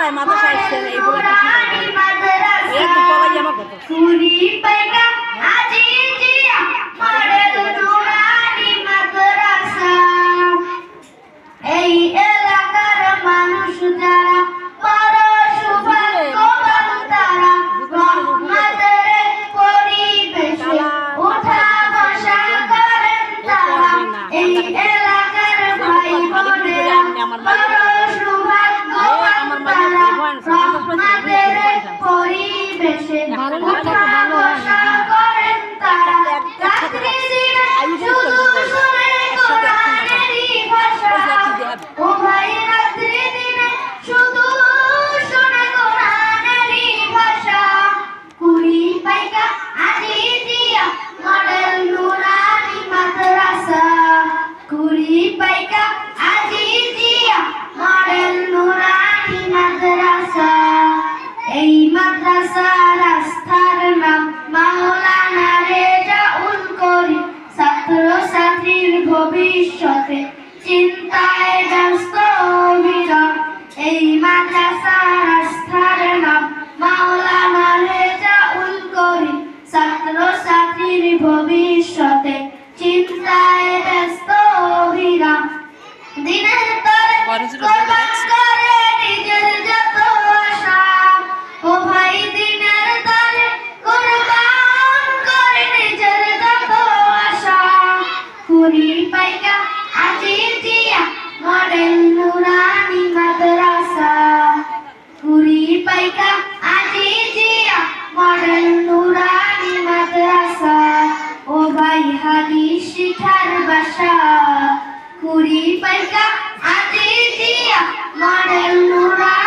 নাই মাদ্রাসা আসছে এইগুলো এই তো পলাই আমার কথা কুড়ি পাইকা আজিজিয়া মডেল নুরানি মাদ্রাসা এই এলাকার মানুষ যারা বড় সৌভাগ্যবান তারা রহমতের পরিবেশে ওঠা বসা করেন তারা এই এলাকার ভাই বোনেরা বড় সৌভাগ্যবান তারা রহমতের পরিবেশে ওঠা বসা করেন তারা রাত্রি দিনে শুধু শুনে কোরআনেরই ভাষা ও ভাই রাত্রি দিনে শুধু শুনে কোরআনেরই ভাষা কুড়ি পাইকা আজিজিয়া মডেল নুরানি মাদ্রাসা কুড়ি পাইকা আজিজিয়া মডেল নুরানি মাদ্রাসা এই মাদ্রাসা রাস্তার নাম মাওলানা রেজাউল করিম ছাত্র ছাত্রীর ভবিষ্যতে চিন্তায় ব্যস্ত অবিরাম এই মাদ্রাসা রাস্তার নাম মাওলানা রেজাউল করিম ছাত্র ছাত্রীর ভবিষ্যতে চিন্তায় ব্যস্ত অবিরাম দিনের তরে কোরবান করে নিজের যত আশা ও ভাই দিনের তরে কোরবান করে নিজের যত আশা কুড়ি পাইকা আজিজিয়া মডেল নুরানি মাদ্রাসা কুড়ি পাইকা আজিজিয়া মডেল নুরানি মাদ্রাসা ও ভাই হাদিস শিখার বাসা কুড়ি পাইকা আজিজিয়া মডেল নুরানি